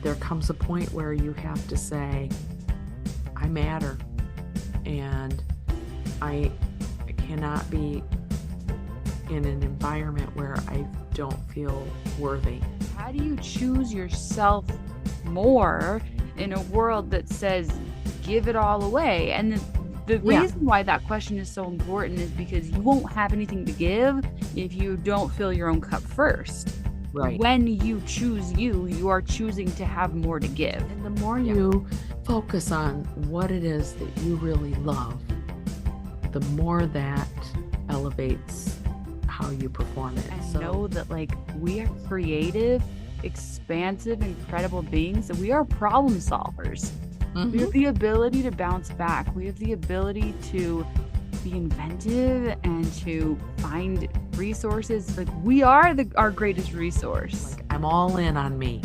there comes a point where you have to say, I matter, and I cannot be in an environment where I don't feel worthy. How do you choose yourself more in a world that says give it all away? And the reason why that question is so important is because you won't have anything to give if you don't fill your own cup first. Right. When you choose you are choosing to have more to give. And the more you focus on what it is that you really love, the more that elevates how you perform it. And know that we are creative, expansive, incredible beings, and we are problem solvers. Mm-hmm. We have the ability to bounce back. We have the ability to be inventive and to find resources. We are our greatest resource. I'm all in on me.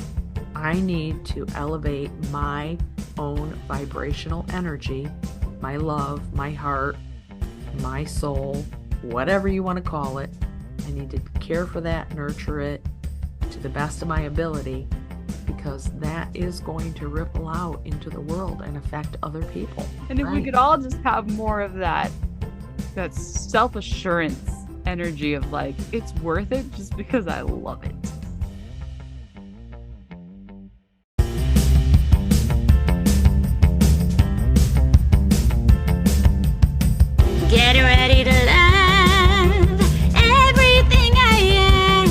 I need to elevate my own vibrational energy, my love, my heart, my soul, whatever you want to call it. I need to care for that, nurture it to the best of my ability, because that is going to ripple out into the world and affect other people. And if we could all just have more of that self-assurance energy of it's worth it just because I love it. Get ready to love everything I am.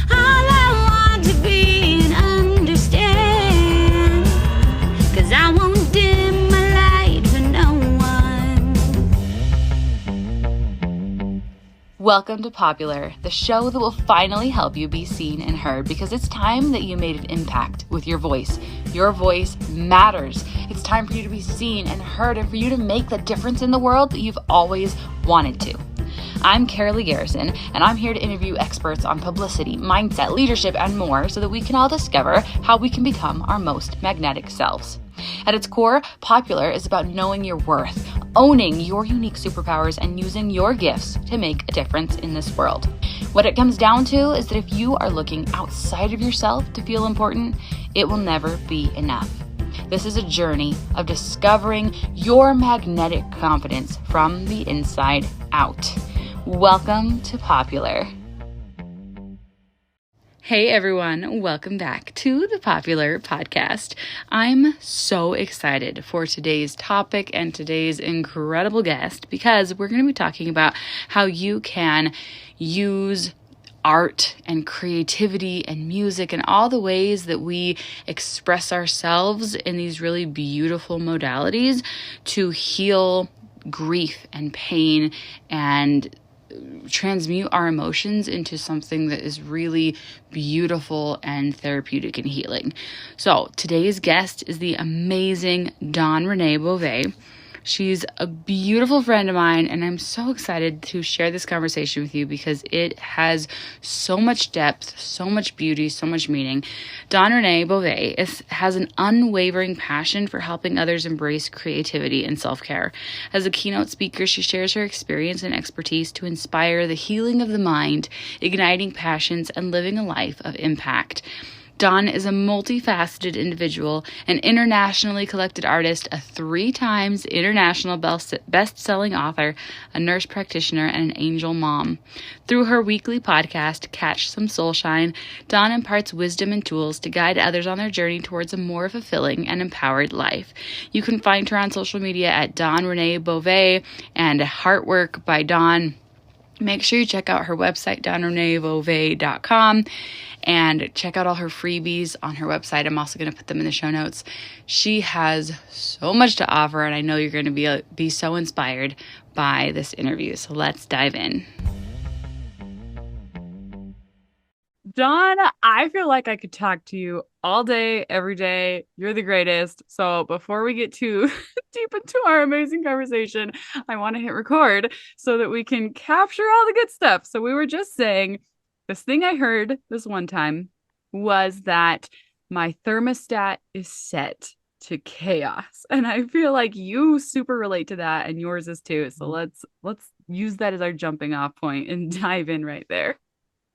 All I want to be and understand. 'Cause I won't dim my light for no one. Welcome to Popular, the show that will finally help you be seen and heard, because it's time that you made an impact with your voice. Your voice matters. It's time for you to be seen and heard, and for you to make the difference in the world that you've always wanted to. I'm Carolee Garrison, and I'm here to interview experts on publicity, mindset, leadership, and more, so that we can all discover how we can become our most magnetic selves. At its core, Popular is about knowing your worth, owning your unique superpowers, and using your gifts to make a difference in this world. What it comes down to is that if you are looking outside of yourself to feel important, it will never be enough. This is a journey of discovering your magnetic confidence from the inside out. Welcome to Popular. Hey everyone, welcome back to the Popular Podcast. I'm so excited for today's topic and today's incredible guest, because we're going to be talking about how you can use art and creativity and music and all the ways that we express ourselves in these really beautiful modalities to heal grief and pain and transmute our emotions into something that is really beautiful and therapeutic and healing. So today's guest is the amazing Renee Bova. She's a beautiful friend of mine, and I'm so excited to share this conversation with you because it has so much depth, so much beauty, so much meaning. Renee Bova has an unwavering passion for helping others embrace creativity and self-care. As a keynote speaker, she shares her experience and expertise to inspire the healing of the mind, igniting passions, and living a life of impact. Dawn is a multifaceted individual, an internationally collected artist, a 3 times international best-selling author, a nurse practitioner, and an angel mom. Through her weekly podcast, Some SoulShine, Dawn imparts wisdom and tools to guide others on their journey towards a more fulfilling and empowered life. You can find her on social media at Renee Bova and Heartwork by Dawn. Make sure you check out her website, donreneebova.com, and check out all her freebies on her website. I'm also going to put them in the show notes. She has so much to offer, and I know you're going to be so inspired by this interview. So let's dive in. Dawn, I feel like I could talk to you all day, every day. You're the greatest. So before we get too deep into our amazing conversation, I want to hit record so that we can capture all the good stuff. So we were just saying, this thing I heard this one time was that my thermostat is set to chaos. And I feel like you super relate to that, and yours is too. So let's use that as our jumping off point and dive in right there.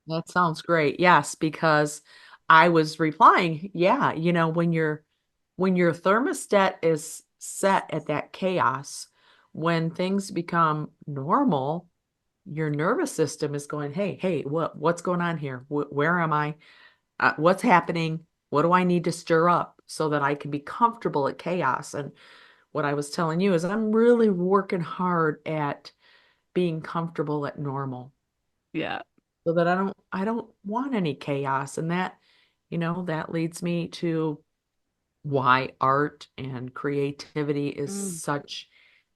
That sounds great. Yes, because I was replying, yeah, when your thermostat is set at that chaos, when things become normal, your nervous system is going, hey, what's going on here? Where am I? What's happening? What do I need to stir up so that I can be comfortable at chaos? And what I was telling you is I'm really working hard at being comfortable at normal Yeah. so that I don't want any chaos. And that, that leads me to why art and creativity is Mm. such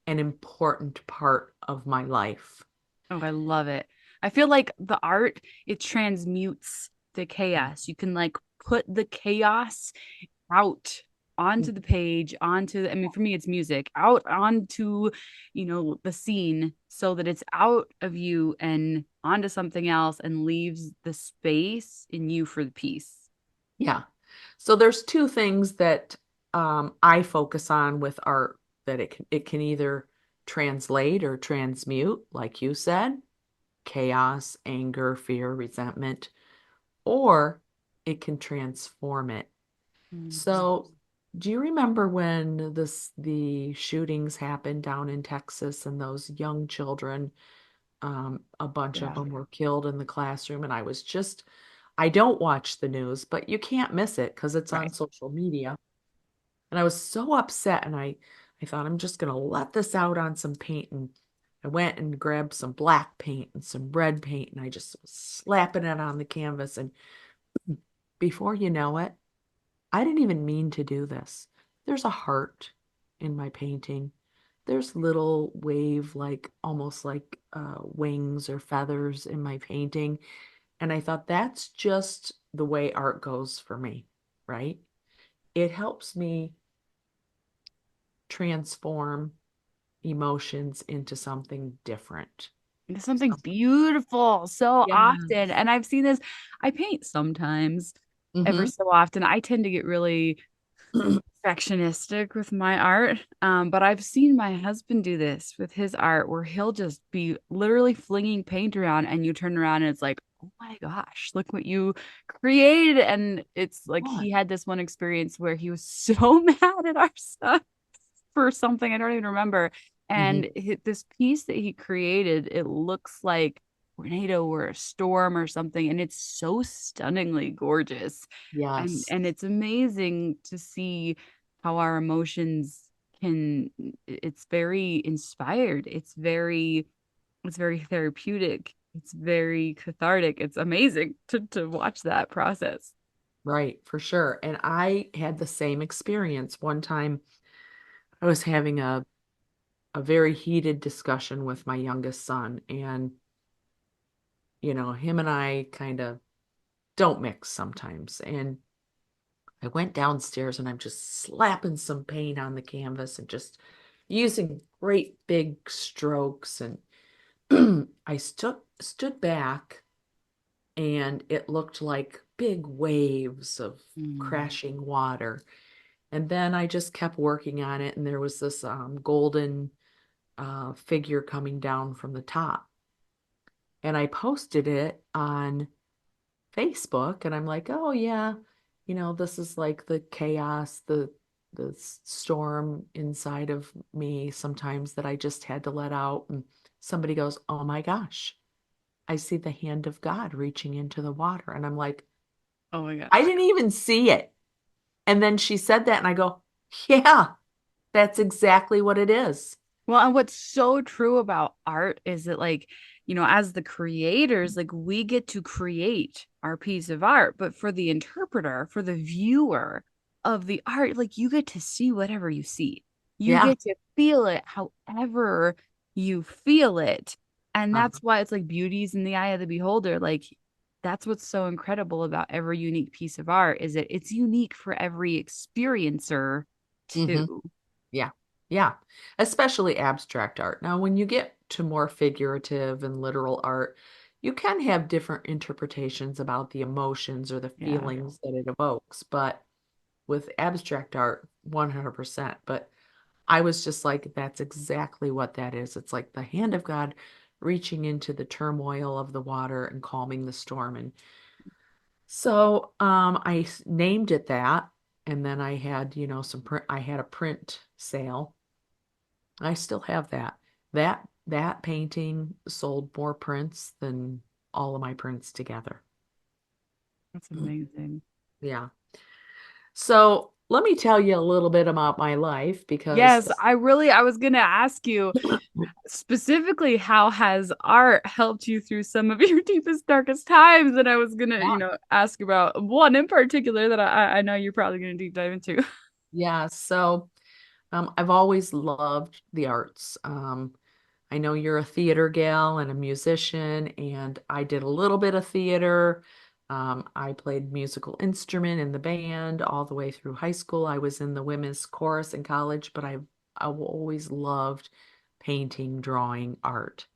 an important part of my life. Oh, I love it. I feel like the art, it transmutes the chaos. You can like put the chaos out onto the page, onto, I mean, for me, it's music, out onto, the scene so that it's out of you and onto something else and leaves the space in you for the piece. Yeah. So there's two things that I focus on with art that it can either translate or transmute, like you said, chaos, anger, fear, resentment, or it can transform it. Mm. So do you remember when the shootings happened down in Texas and those young children, a bunch of Yeah. them were killed in the classroom? And I don't watch the news, but you can't miss it because it's on Right. social media. And I was so upset and I thought I'm just gonna let this out on some paint. And I went and grabbed some black paint and some red paint and I just was slapping it on the canvas. And before you know it, I didn't even mean to do this. There's a heart in my painting. There's little wave, like almost like wings or feathers in my painting. And I thought that's just the way art goes for me, right? It helps me transform emotions into something different. It's something So, beautiful so often. yes. And I've seen this, I paint sometimes, ever Hmm. so often. I tend to get really perfectionistic with my art. But I've seen my husband do this with his art where he'll just be literally flinging paint around and you turn around and it's like, oh my gosh, look what you created. And it's like What? he had this one experience where he was so mad at our son for something I don't even remember. Hmm. And this piece that he created, it looks like a tornado or a storm or something, and it's so stunningly gorgeous. And Yes. and it's amazing to see how our emotions can, it's very inspired. It's very therapeutic. It's very cathartic. It's amazing to watch that process. Right, for sure. And I had the same experience. One time I was having a very heated discussion with my youngest son, and him and I kind of don't mix sometimes. And I went downstairs and I'm just slapping some paint on the canvas and just using great big strokes. And I stood back and it looked like big waves of Mm. crashing water. And then I just kept working on it, and there was this golden figure coming down from the top. And I posted it on Facebook, and I'm like, oh yeah, this is like the chaos, the storm inside of me sometimes that I just had to let out. And somebody goes, oh my gosh, I see the hand of God reaching into the water. And I'm like, Oh my I gosh. didn't even see it. And then she said that, and I go, yeah, that's exactly what it is. Well, and what's so true about art is that, like, as the creators, like, we get to create our piece of art, but for the interpreter, for the viewer of the art, like, you get to see whatever you see. You Yeah. get to feel it however you feel it. And Uh, that's why it's like beauty's in the eye of the beholder. Like, that's what's so incredible about every unique piece of art is that it's unique for every experiencer hmm. too. Yeah. Yeah. Especially abstract art. Now, when you get to more figurative and literal art, you can have different interpretations about the emotions or the Yeah. feelings that it evokes. But with abstract art, 100%. But I was just like, that's exactly what that is. It's like the hand of God reaching into the turmoil of the water and calming the storm. And So named it that, and then I had, I had a print sale. I still have that. That painting sold more prints than all of my prints together. That's amazing. Yeah. So let me tell you a little bit about my life because Yes, I was gonna ask you specifically, how has art helped you through some of your deepest, darkest times? And I was gonna, yeah, ask about one in particular that I know you're probably gonna deep dive into. yeah. So I've always loved the arts. I know you're a theater gal and a musician, and I did a little bit of theater. I played musical instrument in the band all the way through high school. I was in the women's chorus in college, but I've always loved painting, drawing, art.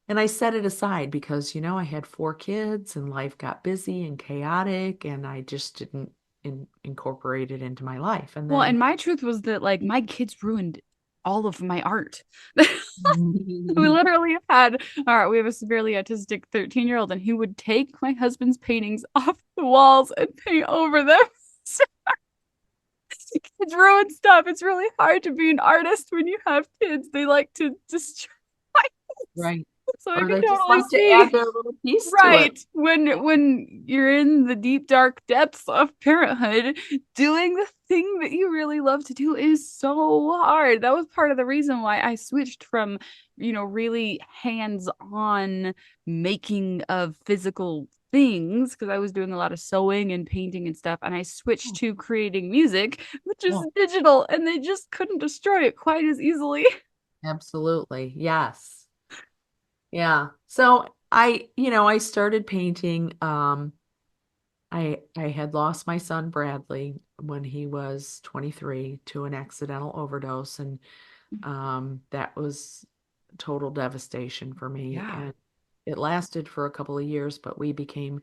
And I set it aside because, I had 4 kids and life got busy and chaotic, and I just didn't incorporate it into my life. And Well, then and my truth was that like my kids ruined all of my art. We literally had, all right, we have a severely autistic 13-year-old, and he would take my husband's paintings off the walls and paint over them. Kids ruin stuff. It's really hard to be an artist when you have kids. They like to destroy. right. So I Or can they just totally like to add see. their little piece to it. Right. When you're in the deep dark depths of parenthood, doing the thing that you really love to do is so hard. That was part of the reason why I switched from, really hands-on making of physical things, because I was doing a lot of sewing and painting and stuff, and I switched to creating music, which is Yeah, digital, and they just couldn't destroy it quite as easily. absolutely. Yes. Yeah. So I started painting. I had lost my son Bradley when he was 23 to an accidental overdose, and that was total devastation for me. Yeah. And it lasted for a couple of years, but we became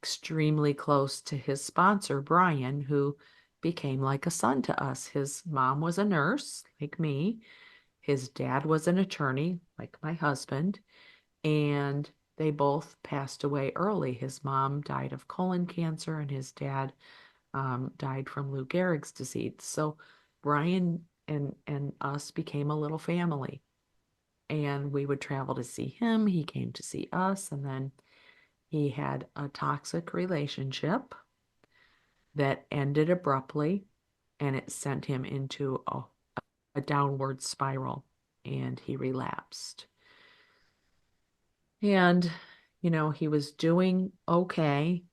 extremely close to his sponsor, Brian, who became like a son to us. His mom was a nurse, like me. His dad was an attorney, like my husband, and they both passed away early. His mom died of colon cancer, and his dad died from Lou Gehrig's disease. So Brian and us became a little family, and we would travel to see him. He came to see us, and then he had a toxic relationship that ended abruptly, and it sent him into a downward spiral, and he relapsed. And, he was doing okay,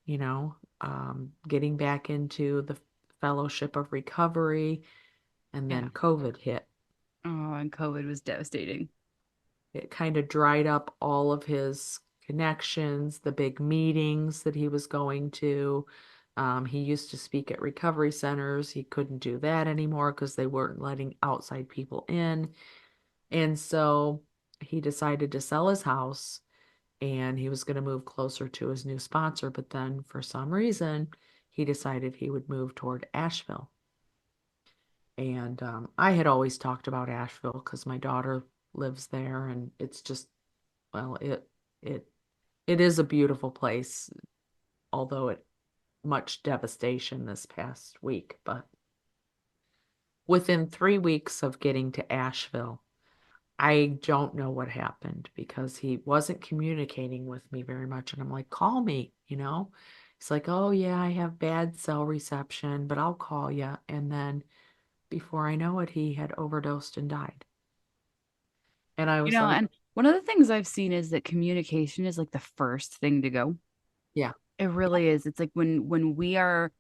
getting back into the fellowship of recovery, and Yeah. then COVID hit. Oh, and COVID was devastating. It kind of dried up all of his connections, the big meetings that he was going to. He used to speak at recovery centers. He couldn't do that anymore because they weren't letting outside people in. And so he decided to sell his house, and he was going to move closer to his new sponsor. But then for some reason, he decided he would move toward Asheville. And I had always talked about Asheville because my daughter lives there, and it's just, well, it it is a beautiful place, although it much devastation this past week. But within 3 weeks of getting to Asheville, I don't know what happened because he wasn't communicating with me very much. And I'm like, call me. He's like, oh, yeah, I have bad cell reception, but I'll call you. And then before I know it, he had overdosed and died. And I was like, And one of the things I've seen is that communication is like the first thing to go. yeah, It really is. It's like when we're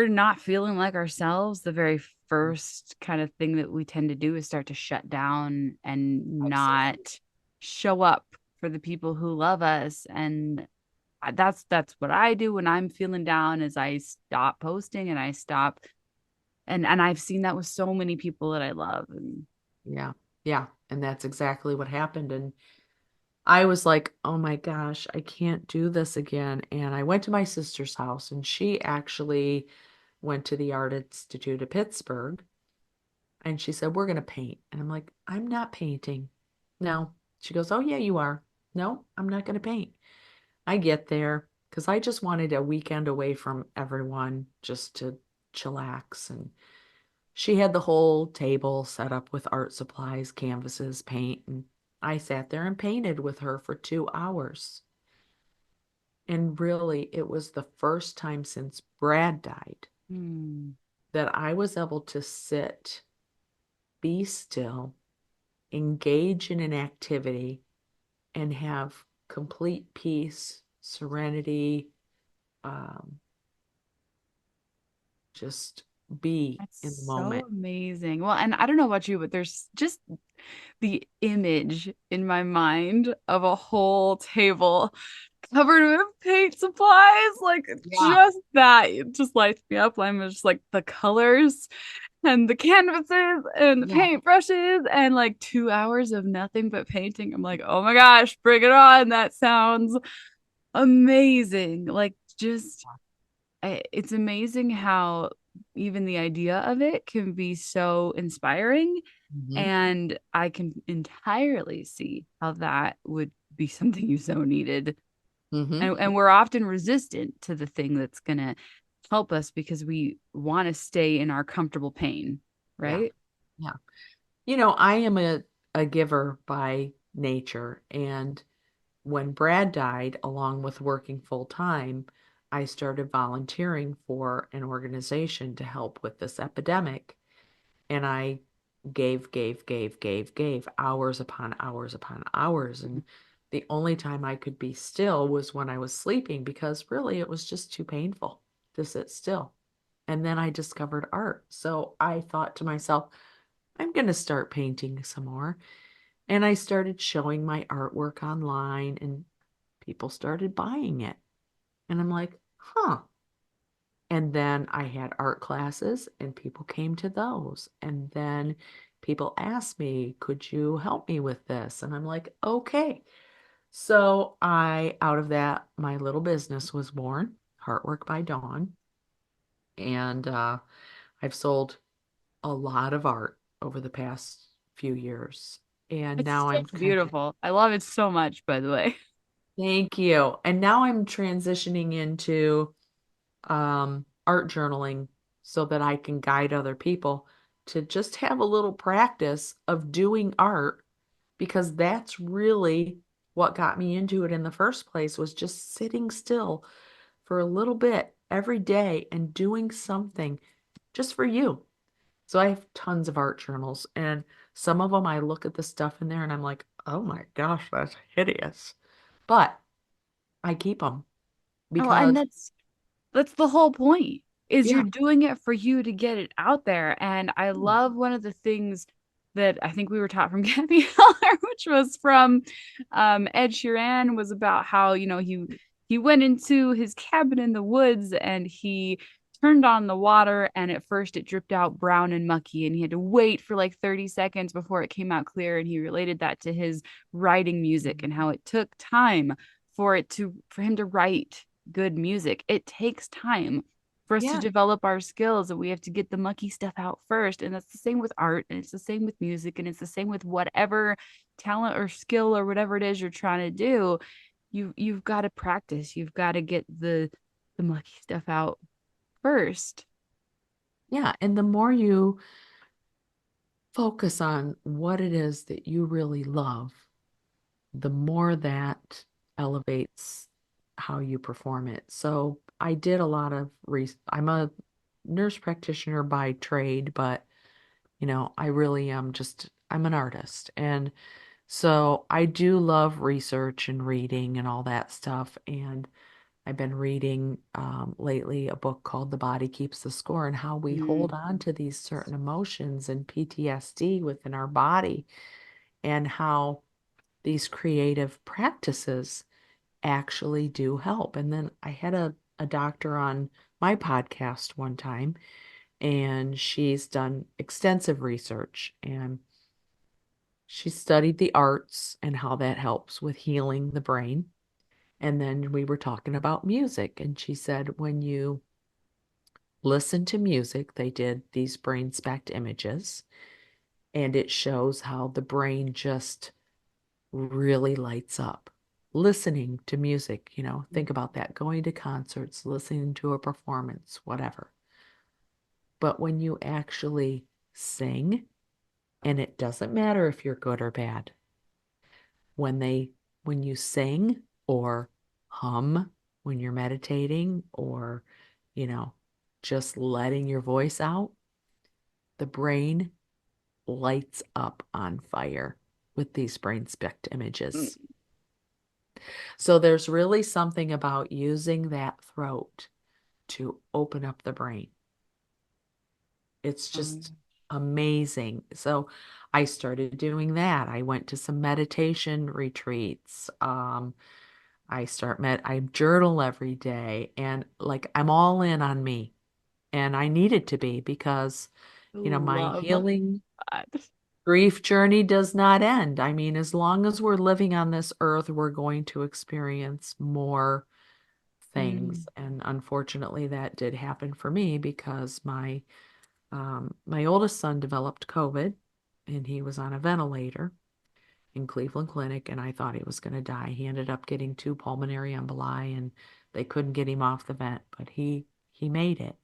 not feeling like ourselves, the very first kind of thing that we tend to do is start to shut down and absolutely. not show up for the people who love us. And that's what I do when I'm feeling down, is I stop posting and I stop, and I've seen that with so many people that I love. And Yeah, yeah. And that's exactly what happened. And I was like, oh my gosh, I can't do this again. And I went to my sister's house, and she actually went to the Art Institute of Pittsburgh. And she said, we're going to paint. And I'm like, I'm not painting. No. She goes, oh, yeah, you are. No, I'm not going to paint. I get there. because I just wanted a weekend away from everyone just to chillax. And she had the whole table set up with art supplies, canvases, paint, and I sat there and painted with her for 2 hours. And really, it was the first time since Brad died Hmm. that I was able to sit, be still, engage in an activity, and have complete peace, serenity, um, just be in the That's so moment. amazing. Well, and I don't know about you, but there's just the image in my mind of a whole table covered with paint supplies. Like Yeah. just that, it just lights me up. I'm just like the colors and the canvases and the Yeah. paint brushes and like 2 hours of nothing but painting. I'm like, oh my gosh, bring it on. That sounds amazing. Like just it's amazing how even the idea of it can be so inspiring. Mhm. And I can entirely see how that would be something you so needed. Mhm. And we're often resistant to the thing that's going to help us because we want to stay in our comfortable pain, Yeah. right? Yeah. I am a giver by nature. And when Brad died, along with working full time, I started volunteering for an organization to help with this epidemic. And I gave hours upon hours upon hours. And the only time I could be still was when I was sleeping because really it was just too painful to sit still. And then I discovered art. So I thought to myself, I'm going to start painting some more. And I started showing my artwork online and people started buying it. And I'm like, huh. And then I had art classes and people came to those. And then people asked me, could you help me with this? And I'm like, okay. So out of that, my little business was born, Heartwork by Dawn. And I've sold a lot of art over the past few years. And It's now so I'm kind of, beautiful. I love it so much, by the way. thank you. And now I'm transitioning into art journaling so that I can guide other people to just have a little practice of doing art because that's really what got me into it in the first place was just sitting still for a little bit every day and doing something just for you. So I have tons of art journals and some of them I look at the stuff in there and I'm like, "Oh my gosh, that's hideous." But I keep them Oh, and because that's the whole point is you're yeah. doing it for you to get it out there. And I love one of the things that I think we were taught from Gabby Miller, which was from Ed Sheeran, was about how, he went into his cabin in the woods and he turned on the water and at first it dripped out brown and mucky and he had to wait for like 30 seconds before it came out clear. And he related that to his writing music and how it took time for him to write good music. It takes time for us to Yeah. develop our skills and we have to get the mucky stuff out first. And that's the same with art and it's the same with music and it's the same with whatever talent or skill or whatever it is you're trying to do. You've got to practice. You've got to get the mucky stuff out first. Yeah. And the more you focus on what it is that you really love, the more that elevates how you perform it. So I did a lot of I'm a nurse practitioner by trade, but I really am I'm an artist. And so I do love research and reading and all that stuff. And I've been reading lately a book called The Body Keeps the Score and how we Mm. hold on to these certain emotions and PTSD within our body and how these creative practices actually do help. And then I had a doctor on my podcast one time, and she's done extensive research and she studied the arts and how that helps with healing the brain. And then we were talking about music, and she said, when you listen to music, they did these brain spect images, and it shows how the brain just really lights up. listening to music, think about that, going to concerts, listening to a performance, whatever. But when you actually sing, and it doesn't matter if you're good or bad, when you sing or hum when you're meditating or, you know, just letting your voice out, the brain lights up on fire with these brain spect Mm. images. So there's really something about using that throat to open up the brain. It's just amazing. So I started doing that. I went to some meditation retreats. I journal every day and like I'm all in on me. And I needed to be because, my Love healing that. grief journey does not end. I mean, as long as we're living on this earth, we're going to experience more things. Mm. And unfortunately, that did happen for me because my oldest son developed COVID and he was on a ventilator in Cleveland Clinic, and I thought he was going to die. He ended up getting two pulmonary emboli, and they couldn't get him off the vent, but he made it,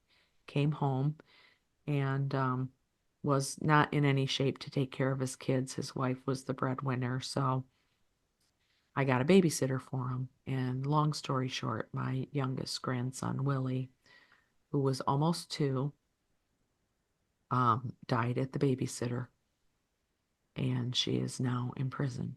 came home, and was not in any shape to take care of his kids. His wife was the breadwinner, so I got a babysitter for him. And long story short, my youngest grandson, Willie, who was almost 2, died at the babysitter, and she is now in prison.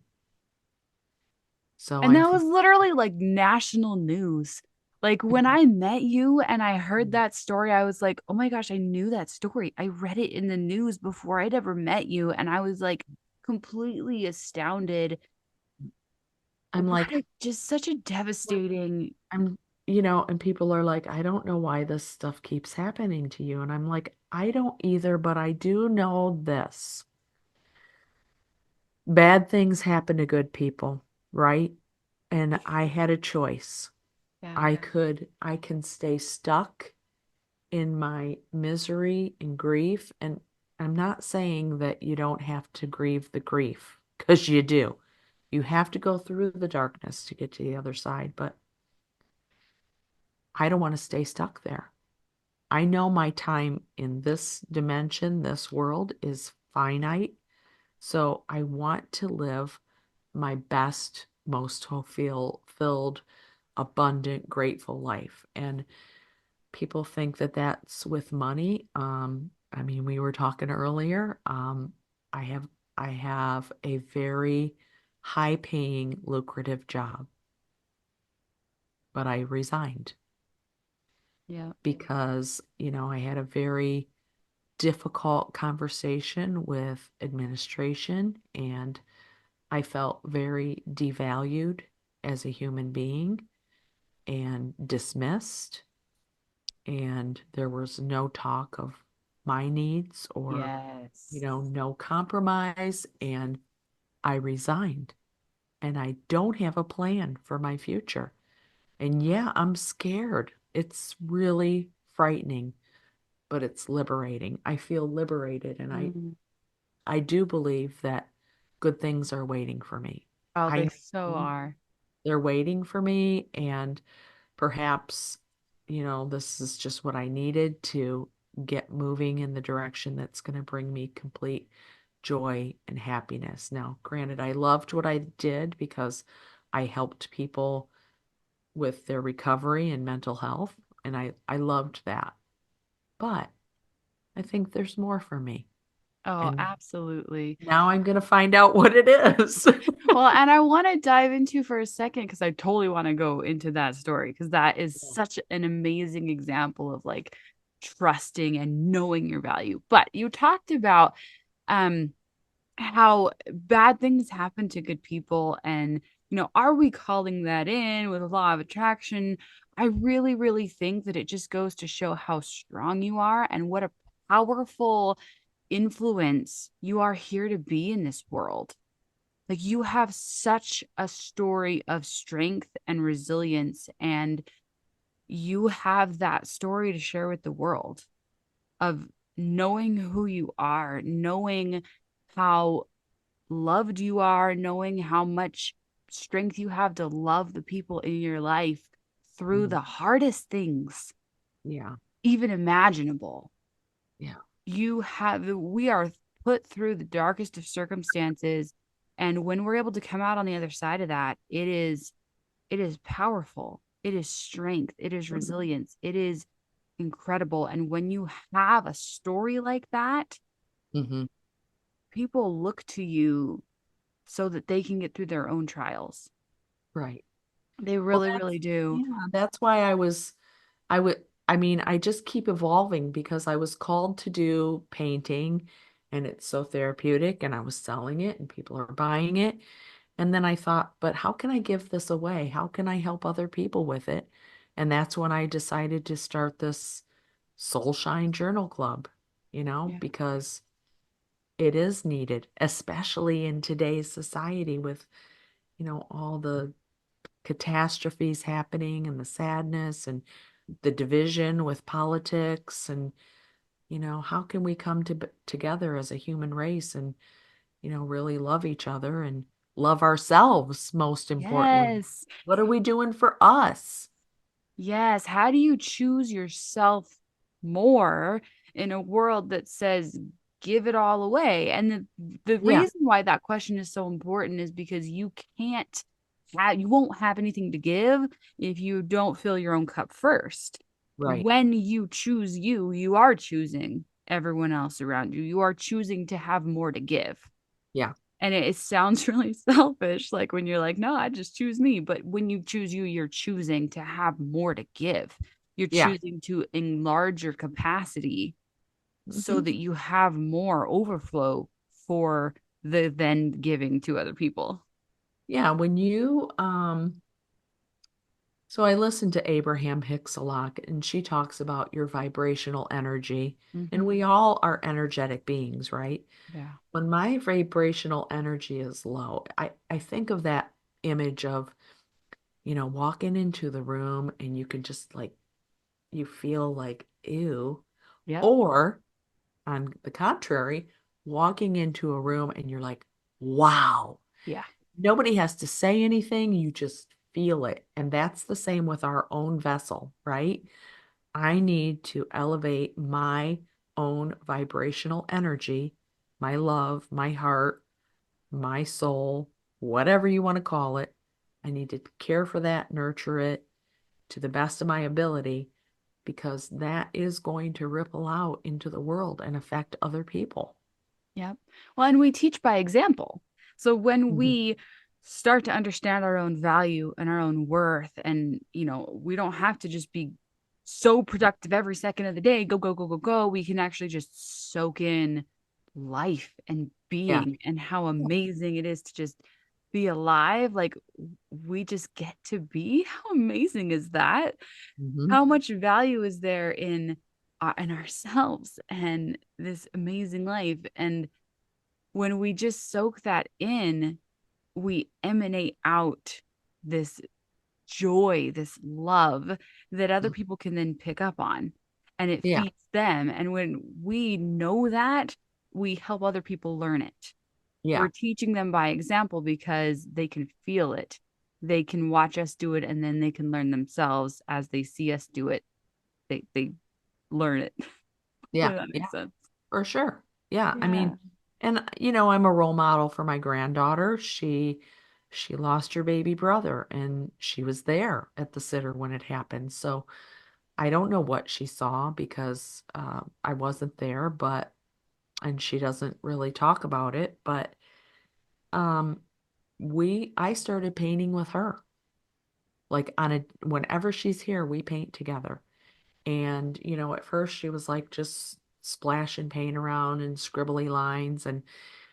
So And I'm that was literally like national news. Like when I met you and I heard that story, I was like, oh my gosh, I knew that story. I read it in the news before I'd ever met you. And I was like completely astounded. I'm like, Just such a devastating. I'm, and people are like, I don't know why this stuff keeps happening to you. And I'm like, I don't either, but I do know this. Bad things happen to good people, right? And I had a choice. Yeah. I can stay stuck in my misery and grief. And I'm not saying that you don't have to grieve the grief, because you do. You have to go through the darkness to get to the other side, but I don't want to stay stuck there. I know my time in this dimension, this world is finite. So I want to live my best, most fulfilled, abundant, grateful life. And people think that that's with money. I mean, we were talking earlier. I have I have a very high paying, lucrative job, but I resigned Yeah. because, I had a very difficult conversation with administration and I felt very devalued as a human being and dismissed. And there was no talk of my needs or, Yes. no compromise. And I resigned and I don't have a plan for my future. And yeah, I'm scared. It's really frightening, but it's liberating. I feel liberated and Mm. I do believe that good things are waiting for me. Oh, they I so know are. they're waiting for me, and perhaps, this is just what I needed to get moving in the direction that's going to bring me complete joy and happiness. Now, granted, I loved what I did because I helped people with their recovery and mental health, and I loved that. But I think there's more for me. Oh, And absolutely. now I'm going to find out what it is. Well, and I want to dive into for a second because I totally want to go into that story because that is such an amazing example of like trusting and knowing your value. But you talked about um how bad things happen to good people and are we calling that in with a law of attraction? I really, really think that it just goes to show how strong you are and what a powerful influence you are here to be in this world. Like you have such a story of strength and resilience, and you have that story to share with the world of knowing who you are, knowing how loved you are, knowing how much strength you have to love the people in your life through Mhm. the hardest things Yeah. even imaginable. Yeah. We are put through the darkest of circumstances, and when we're able to come out on the other side of that, it is powerful. It is strength. It is resilience. It is incredible. And when you have a story like that, Mm-hmm. people look to you so that they can get through their own trials. Right. They Well, really, really do. that's why I would, I mean, I just keep evolving because I was called to do painting and it's so therapeutic and I was selling it and people are buying it. And then I thought, but how can I give this away? How can I help other people with it? And that's when I decided to start this SoulShine Journal Club, Yeah. because it is needed, especially in today's society with, all the catastrophes happening and the sadness and the division with politics and how can we come together as a human race and really love each other and love ourselves most importantly. Yes. What are we doing for us? Yes. How do you choose yourself more in a world that says give it all away? And the Yeah, reason why that question is so important is because you won't have anything to give if you don't fill your own cup first. right. When you choose you, you are choosing everyone else around you. You are choosing to have more to give. Yeah, And it sounds really selfish, like when you're like, no, I just choose me. But when you choose you, you're choosing to have more to give. You're yeah. choosing to enlarge your capacity so Hmm. that you have more overflow for the then giving to other people. Yeah, when you so I listen to Abraham Hicks a lot, and she talks about your vibrational energy, and Mm-hmm. we all are energetic beings, right? Yeah. When my vibrational energy is low, I think of that image of, walking into the room and you can just like, you feel like, ew. Yep. Or on the contrary, walking into a room and you're like, wow. Yeah. Nobody has to say anything, you just feel it. And that's the same with our own vessel, right? I need to elevate my own vibrational energy, my love, my heart, my soul, whatever you want to call it. I need to care for that, nurture it to the best of my ability, because that is going to ripple out into the world and affect other people. Yep. Well, and we teach by example. So when Mhm. we start to understand our own value and our own worth, and we don't have to just be so productive every second of the day, go, go, go, go, go. We can actually just soak in life and Yeah. being and how amazing it is to just be alive. Like we just get to be. How amazing is that? Hmm. How much value is there in ourselves and this amazing life? And when we just soak that in, we emanate out this joy, this love that other people can then pick up on, and it Yeah. feeds them. And when we know that, we help other people learn it. Yeah. We're teaching them by example because they can feel it. They can watch us do it, and then they can learn themselves as they see us do it. They learn it. Yeah. Hopefully that Yeah. makes sense. For sure. Yeah. I Yeah. mean, and I'm a role model for my granddaughter. She lost her baby brother and she was there at the sitter when it happened. So I don't know what she saw because I wasn't there, but and she doesn't really talk about it, but um I started painting with her. Like whenever she's here, we paint together. And, at first she was like just splashing paint around and scribbly lines. And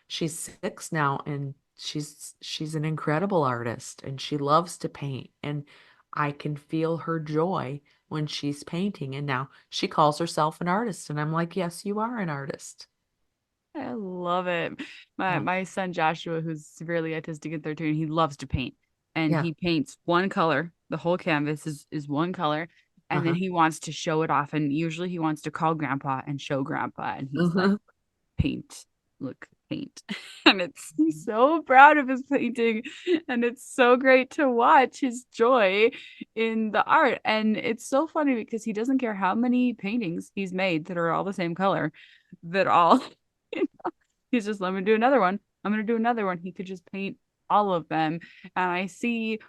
she's 6 now and she's an incredible artist and she loves to paint. And I can feel her joy when she's painting. And now she calls herself an artist. And I'm like, yes, you are an artist. I love it. My Yeah. my son Joshua, who's severely autistic at 13, he loves to paint. And Yeah. he paints one color. The whole canvas is one color. And then Uh-huh. he wants to show it off. And usually he wants to call grandpa and show grandpa. And he's like, Uh-huh. paint. Look, paint. And he's so proud of his painting. And it's so great to watch his joy in the art. And it's so funny because he doesn't care how many paintings he's made that are all the same color, that all, he's just, let me do another one. I'm going to do another one. He could just paint all of them. And I see,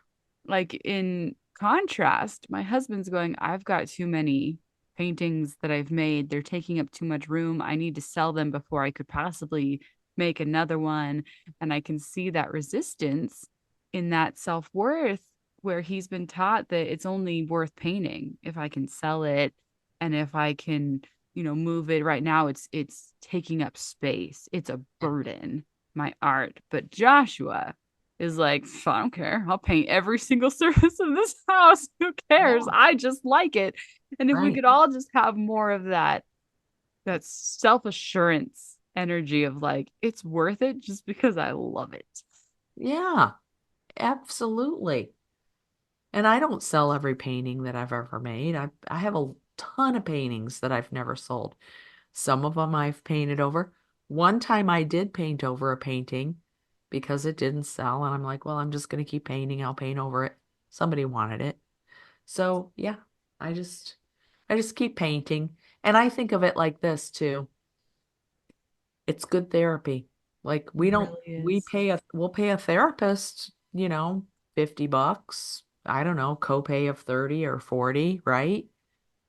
like, in contrast, my husband's going, I've got too many paintings that I've made. They're taking up too much room. I need to sell them before I could possibly make another one. And I can see that resistance in that self-worth, where he's been taught that it's only worth painting if I can sell it and if I can, move it. Right now it's taking up space. It's a burden, my art. But Joshua is like, I don't care. I'll paint every single surface of this house. Who cares? Yeah, I just like it. And if we right. could all just have more of that self-assurance energy of like, it's worth it just because I love it. Yeah, absolutely. And I don't sell every painting that I've ever made. I have a ton of paintings that I've never sold. Some of them I've painted over. One time I did paint over a painting because it didn't sell, and I'm like, well, I'm just going to keep painting. I'll paint over it. Somebody wanted it. So, yeah, I just I just keep painting. And I think of it like this too. It's good therapy. Like It we don't really we is. pay a we'll pay a therapist, $50. I don't know, copay of 30 or 40, right?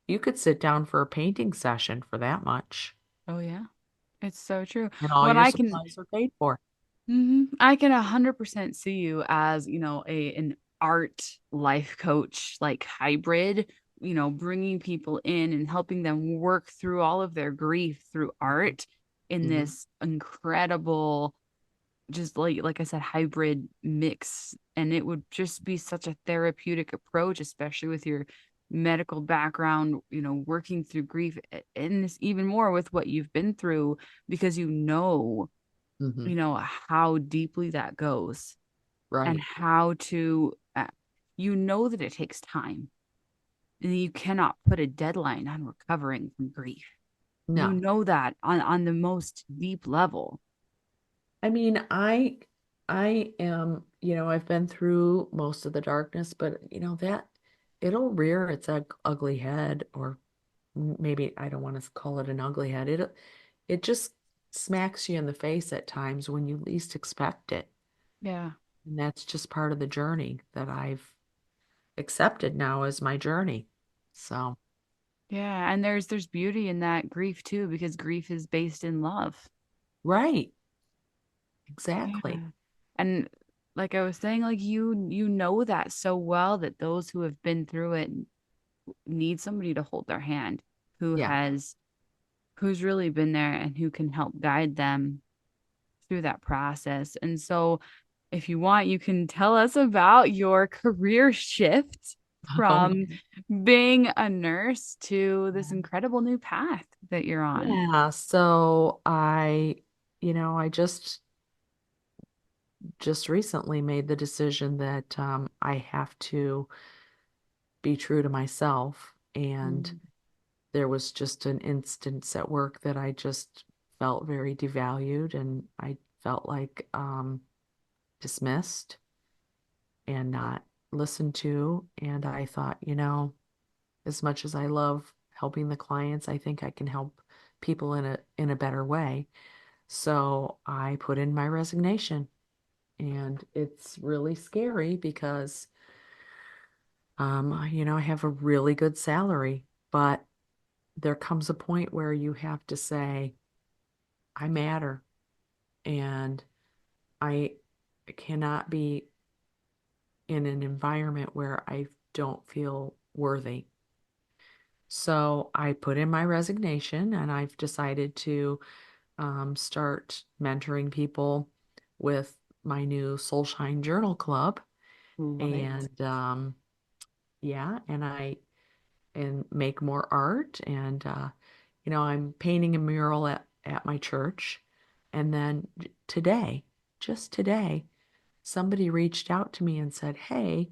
You could sit down for a painting session for that much, Oh yeah. It's so true. and all When your I can supplies are paid for. I can 100% see you as, an art life coach, like hybrid, bringing people in and helping them work through all of their grief through art in Hmm. this incredible, just like I said, hybrid mix. And it would just be such a therapeutic approach, especially with your medical background, working through grief, and this even more with what you've been through, because Hmm. how deeply that goes, and Right. how to that it takes time, and you cannot put a deadline on recovering from grief. No. That on the most deep level. I mean, I am, I've been through most of the darkness, but that it'll rear its ugly head, or maybe I don't want to call it an ugly head. It just smacks you in the face at times when you least expect it. Yeah. And that's just part of the journey that I've accepted now as my journey. So, Yeah, and there's beauty in that grief too, because grief is based in love. right, Yeah. exactly. And like I was saying, like you know that so well, that those who have been through it need somebody to hold their hand, Yeah. who's really been there and who can help guide them through that process. And so, if you want, you can tell us about your career shift Oh, from being a nurse to this incredible new path that you're on. yeah. So I just recently made the decision that I have to be true to myself. And Mm. there was just an instance at work that I just felt very devalued, and I felt like dismissed and not listened to. And I thought, as much as I love helping the clients, I think I can help people in a better way. So I put in my resignation, and it's really scary because I have a really good salary, but there comes a point where you have to say, I matter, and I cannot be in an environment where I don't feel worthy. So I put in my resignation, and I've decided to start mentoring people with my new SoulShine Journal Club. Love it. And yeah, and make more art. And I'm painting a mural at my church. And then today, just today, somebody reached out to me and said, "Hey,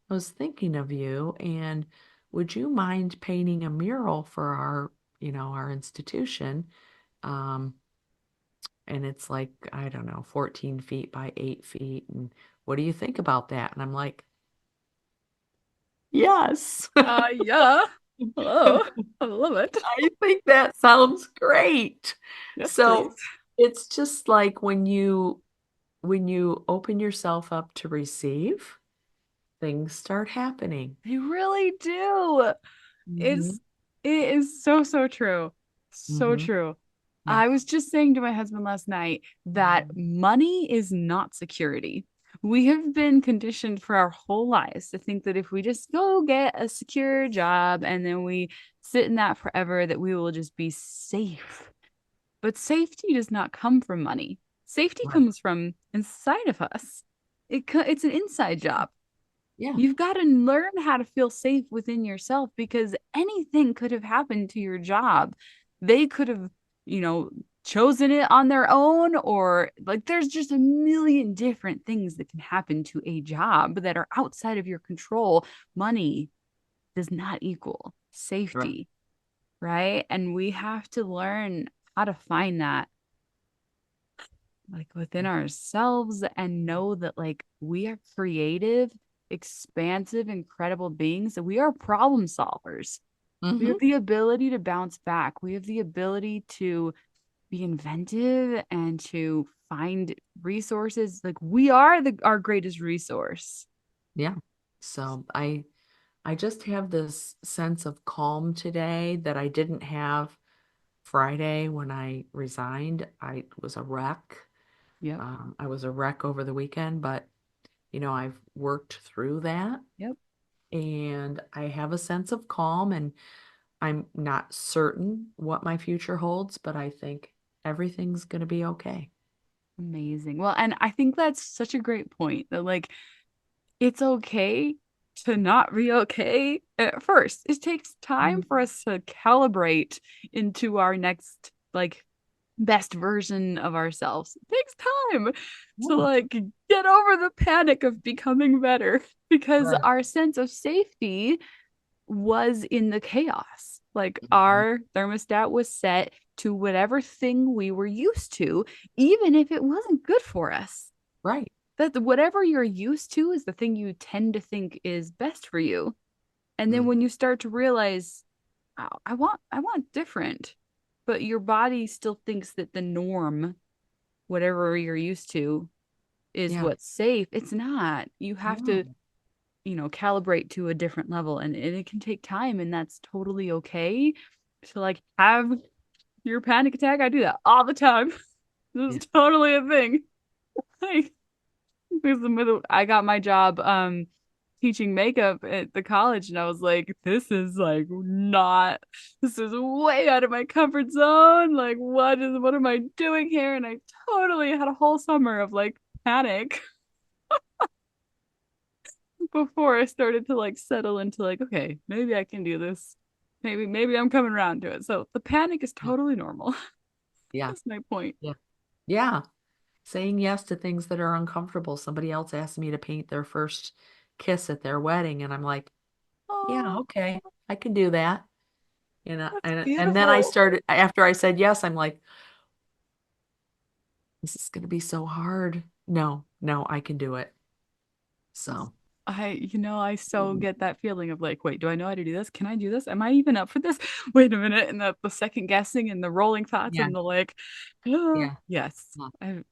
I was thinking of you, and would you mind painting a mural for our institution?" Um, and it's like, I don't know, 14 feet by 8 feet. And what do you think about that? And I'm like, yes. Yeah. Hello. I love it. I think that sounds great. Yes, please. So it's just like when you open yourself up to receive, things start happening. You really do. Hmm. It's it is so so true. So Hmm. true. Yeah. I was just saying to my husband last night that money is not security. We have been conditioned for our whole lives to think that if we just go get a secure job and then we sit in that forever, that we will just be safe. But safety does not come from money. Safety Right. comes from inside of us. It's an inside job. Yeah. You've got to learn how to feel safe within yourself because anything could have happened to your job. They could have, you know, chosen it on their own, or like there's just a million different things that can happen to a job that are outside of your control. Money does not equal Right. safety, right? And we have to learn how to find that like within ourselves and know that like we are creative, expansive, incredible beings, that we are problem solvers. We Hmm. have the ability to bounce back. We have the ability to be inventive and to find resources. Like we are our greatest resource. Yeah. So I just have this sense of calm today that I didn't have Friday when I resigned. I was a wreck. Yep. I was a wreck over the weekend, but I've worked through that Yep. and I have a sense of calm, and I'm not certain what my future holds, but I think everything's going to be okay. Amazing. Well, and I think that's such a great point that like it's okay to not be okay at first. It takes time Mhm. for us to calibrate into our next like best version of ourselves. It takes time to Yeah. like get over the panic of becoming better because Right. our sense of safety was in the chaos. Like Mhm. our thermostat was set to whatever thing we were used to, even if it wasn't good for us. Right. That whatever you're used to is the thing you tend to think is best for you. And then Mm. when you start to realize, oh, I want different, but your body still thinks that the norm, whatever you're used to, is Yeah. what's safe. It's not. You have to, No. calibrate to a different level, and it can take time, and that's totally okay to like have your panic attack. I do that all the time. This Yeah. is totally a thing. Like, I got my job teaching makeup at the college, and I was like, this is way out of my comfort zone. Like what am I doing here? And I totally had a whole summer of like panic before I started to like settle into like, okay, maybe I can do this. Maybe I'm coming around to it. So the panic is Yeah. totally normal. Yeah. That's my point. Yeah. Yeah. Saying yes to things that are uncomfortable. Somebody else asked me to paint their first kiss at their wedding, and I'm like, yeah, Oh, okay, I can do that. that's And then I beautiful. started after I said yes, I'm like, this is going to be so hard. No, no, I can do it. So, I so get that feeling of like, wait, do I know how to do this? Can I do this? Am I even up for this? Wait a minute. And the second guessing and the rolling thoughts yeah, and the like, oh, yeah, yes. yeah, yeah. And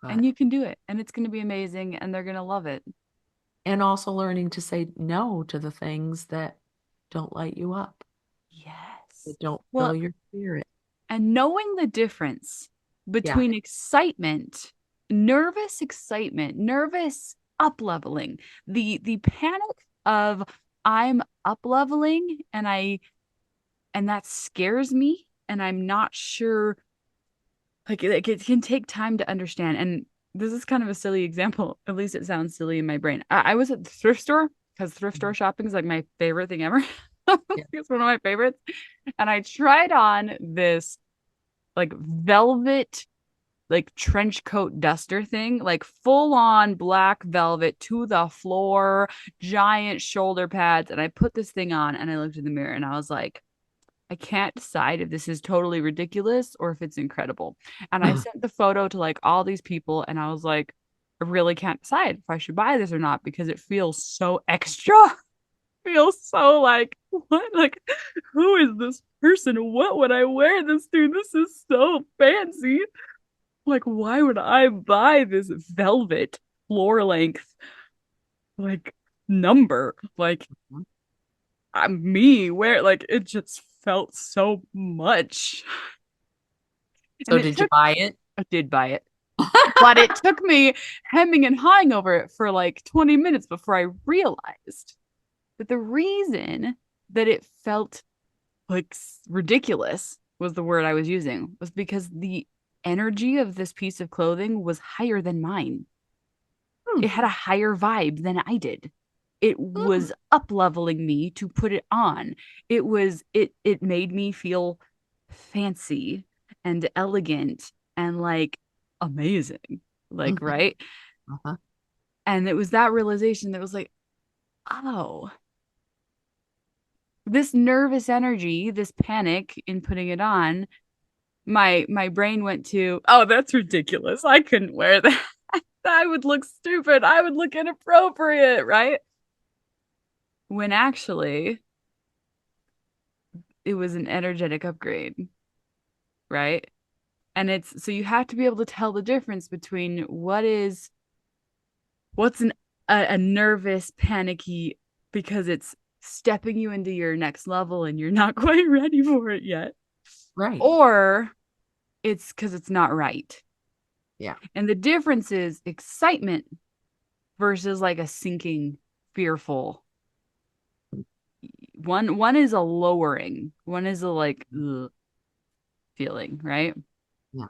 But you can do it. And it's going to be amazing. And they're going to love it. and also learning to say no to the things that don't light you up, Yes. that don't fill Well, your spirit. and knowing the difference Yeah, between excitement, nervous up leveling, the panic of I'm up leveling and that scares me and I'm not sure like it can take time to understand. And this is kind of a silly example. At least it sounds silly in my brain. I was at the thrift store because thrift store mhm, shopping is like my favorite thing ever. yeah, It's one of my favorites. And I tried on this like velvet like trench coat duster thing, like full on black velvet to the floor, giant shoulder pads. And I put this thing on and I looked in the mirror and I was like, I can't decide if this is totally ridiculous or if it's incredible. And I sent the photo to like all these people and I was like, I really can't decide if I should buy this or not because it feels so extra. Feels so like, what? Like, who is this person? What would I wear this to? This is so fancy. Like, why would I buy this velvet floor length, like, number? Like, I'm me, where, like, it just felt so much. So And did you buy it? I did buy it, but it took me hemming and hawing over it for like 20 minutes before I realized that the reason that it felt like ridiculous was the word I was using, was because the energy of this piece of clothing was higher than mine. It had a higher vibe than I did. It was up leveling me to put it on. It made me feel fancy and elegant and like amazing. Like, right? Uh-huh. And it was that realization that was like, oh, this nervous energy, this panic in putting it on, my brain went to, oh, that's ridiculous. I couldn't wear that. I would look stupid. I would look inappropriate, right? When actually it was an energetic upgrade, right? And it's so you have to be able to tell the difference between what's a nervous, panicky because it's stepping you into your next level and you're not quite ready for it yet. Right. Or it's because it's not right. Yeah. And the difference is excitement versus like a sinking, fearful. One is a lowering, one is a like ugh feeling, right? Yeah.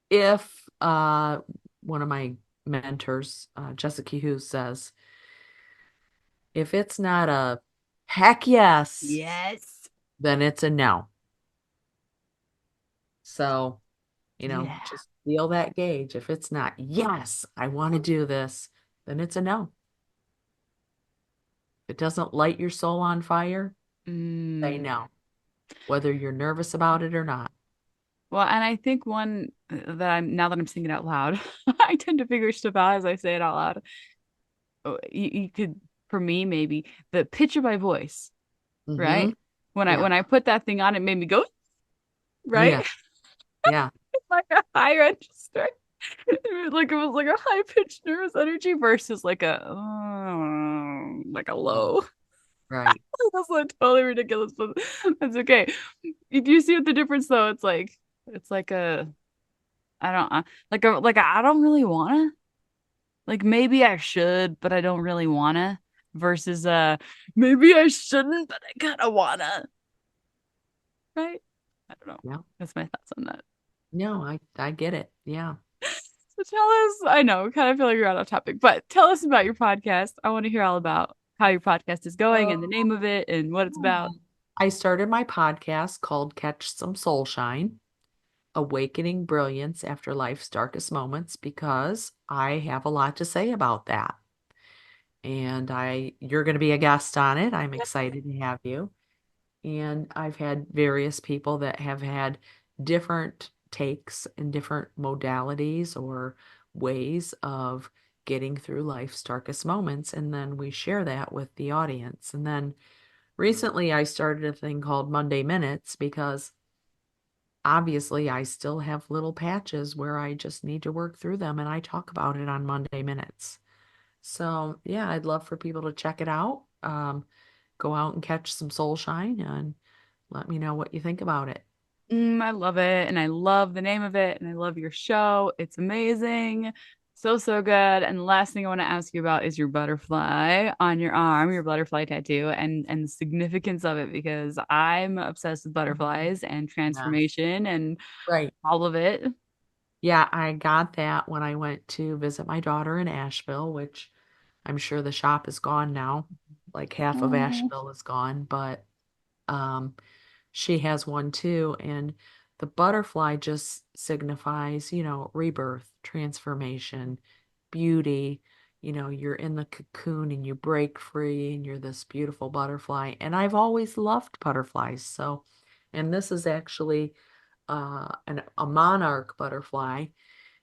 If one of my mentors, Jessica Hughes, says, if it's not a heck yes, Yes. then it's a no. So, Yeah. just feel that gauge. If it's not yes, I want to do this, then it's a no. If it doesn't light your soul on fire, say no, whether you're nervous about it or not. Well, and I think one that now that I'm saying it out loud, I tend to figure stuff out as I say it out loud. Oh, you could, for me, maybe the pitch of my voice, right? When I put that thing on, it made me go, right? Yeah. Yeah. It's like a high register. Like it was like a high pitched nervous energy versus like a low. Right. That's like totally ridiculous, but that's okay. If you see what the difference though, it's like a I don't I don't really wanna. Like maybe I should, but I don't really wanna. Versus maybe I shouldn't, but I kinda wanna. Right? I don't know. Yeah. That's my thoughts on that. No, I get it. Yeah. So tell us, I know, kind of feel like you're out of topic, but tell us about your podcast. I want to hear all about how your podcast is going and the name of it and what it's about. I started my podcast called Some SoulShine, Awakening Brilliance After Life's Darkest Moments, because I have a lot to say about that. And you're going to be a guest on it. I'm excited to have you. And I've had various people that have had different takes and different modalities or ways of getting through life's darkest moments. And then we share that with the audience. And then recently I started a thing called Monday Minutes because obviously I still have little patches where I just need to work through them. And I talk about it on Monday Minutes. So yeah, I'd love for people to check it out. Go out and catch some soul shine and let me know what you think about it. I love it. And I love the name of it. And I love your show. It's amazing. So, so good. And the last thing I want to ask you about is your butterfly on your arm, your butterfly tattoo, and the significance of it, because I'm obsessed with butterflies and transformation and Right. all of it. Yeah, I got that when I went to visit my daughter in Asheville, which I'm sure the shop is gone now. Like half of Asheville is gone, but she has one too. And the butterfly just signifies, rebirth, transformation, beauty, you're in the cocoon and you break free and you're this beautiful butterfly. And I've always loved butterflies. So, and this is actually a monarch butterfly.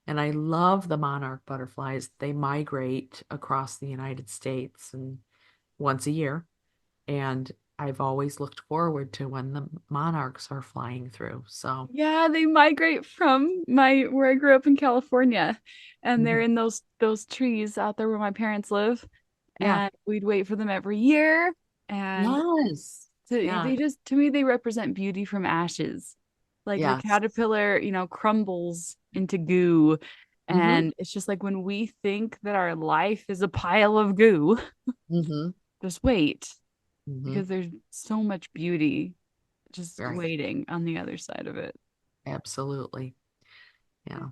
And I love the monarch butterflies. They migrate across the United States and once a year. And I've always looked forward to when the monarchs are flying through. So, Yeah, they migrate from where I grew up in California, and they're mhm. in those trees out there where my parents live, Yeah. and we'd wait for them every year. And Yes. Yeah. they just, to me, they represent beauty from ashes. Like the Yes. caterpillar, crumbles into goo. Mm-hmm. And it's just like when we think that our life is a pile of goo, Mm-hmm. just wait, Mm-hmm. because there's so much beauty just Right. waiting on the other side of it. Absolutely. Yeah.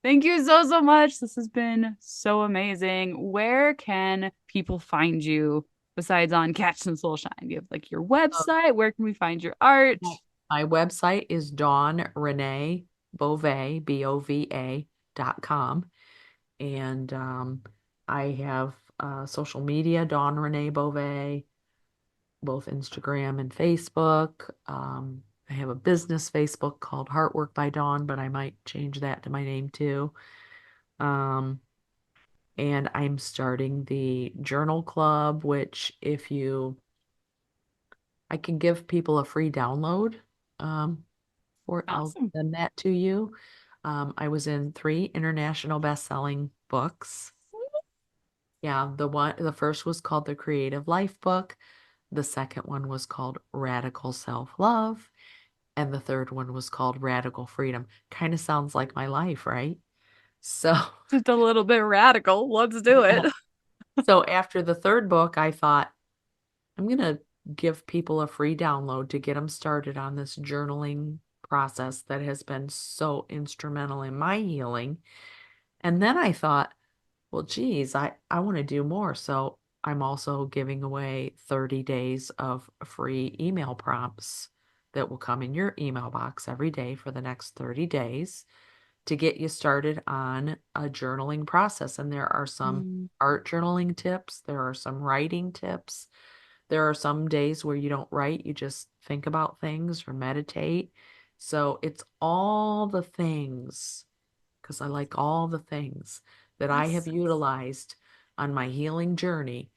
Thank you so much. This has been so amazing. Where can people find you besides on Catch Some Soulshine? Do you have like your So website? Where can we find your art? my website is Dawn Renee Bova, BOVA.com. And I have social media, Dawn Renee Bova, both Instagram and Facebook. I have a business Facebook called Heartwork by Dawn, but I might change that to my name too. Um, and I'm starting the journal club, which I can give people a free download. I'll Awesome. send that to you. I was in 3 international best-selling books. Yeah, the first was called The Creative Life Book. The second one was called Radical Self-Love. And the third one was called Radical Freedom. Kind of sounds like my life, right? So, Just a little bit radical. Let's do yeah. it. So after the third book, I thought, I'm going to give people a free download to get them started on this journaling process that has been so instrumental in my healing. And then I thought, well, geez, I want to do more. So I'm also giving away 30 days of free email prompts that will come in your email box every day for the next 30 days to get you started on a journaling process. And there are some Mm, art journaling tips, there are some writing tips. There are some days where you don't write, you just think about things or meditate. So it's all the things, because I like all the things that I have yes. utilized on my healing journey.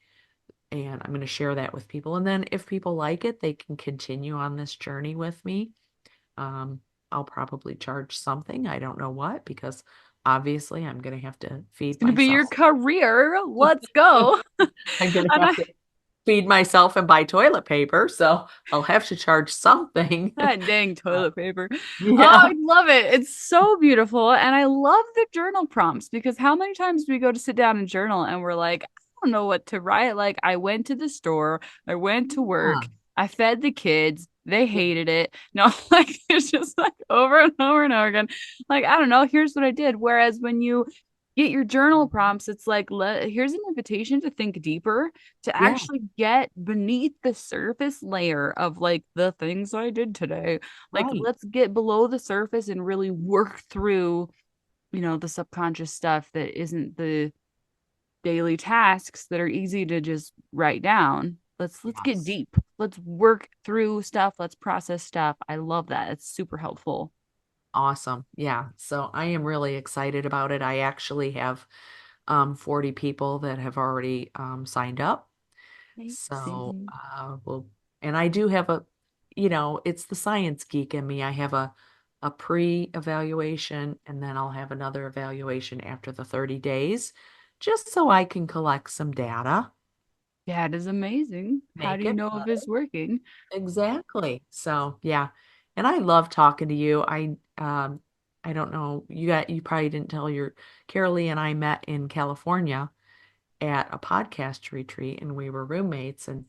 And I'm going to share that with people. And then if people like it, they can continue on this journey with me. Um, I'll probably charge something. I don't know what, because obviously I'm going to have to It's feed gonna be your myself. career. Let's go. I'm going to And have to feed myself and buy toilet paper. So I'll have to charge something. that dang toilet paper. Oh, Yeah. I love it. It's so beautiful. And I love the journal prompts, because how many times do we go to sit down and journal and we're like, I don't know what to write. Like, I went to the store, I went to work, Yeah. I fed the kids, they Yeah. hated it. No, like it's just like over and over and over again. Like, I don't know, here's what I did. Whereas when you get your journal prompts, it's like, here's an invitation to think deeper, to Yeah. actually get beneath the surface layer of like the things I did today. Like, Right. let's get below the surface and really work through, the subconscious stuff that isn't the daily tasks that are easy to just write down. Let's get Yes. deep. Let's work through stuff. Let's process stuff. I love that. It's super helpful. Awesome. Yeah. So I am really excited about it. I actually have 40 people that have already signed up. So Amazing. and I do have it's the science geek in me. I have a pre-evaluation and then I'll have another evaluation after the 30 days, just so I can collect some data, Yeah, it is amazing. How do make you it know if it's better. working? Exactly. So yeah. And I love talking to you. I don't know, you probably didn't tell your Carolee and I met in California at a podcast retreat and we were roommates. And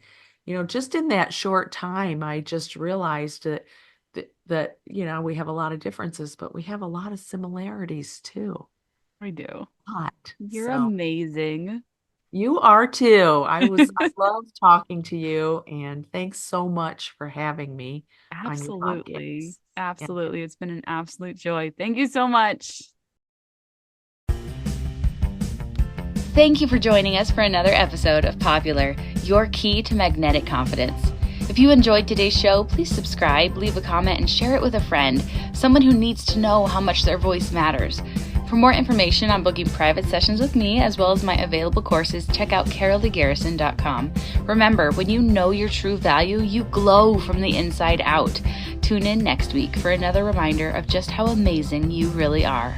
just in that short time I just realized that we have a lot of differences, but we have a lot of similarities too. We do. A lot. You're So amazing. you are too. I love talking to you, and thanks so much for having me on your Absolutely. podcast. Yeah. Absolutely. It's been an absolute joy. Thank you so much. Thank you for joining us for another episode of Popular, your key to magnetic confidence. If you enjoyed today's show, please subscribe, leave a comment, and share it with a friend, someone who needs to know how much their voice matters. For more information on booking private sessions with me, as well as my available courses, check out caroldegarrison.com. Remember, when you know your true value, you glow from the inside out. Tune in next week for another reminder of just how amazing you really are.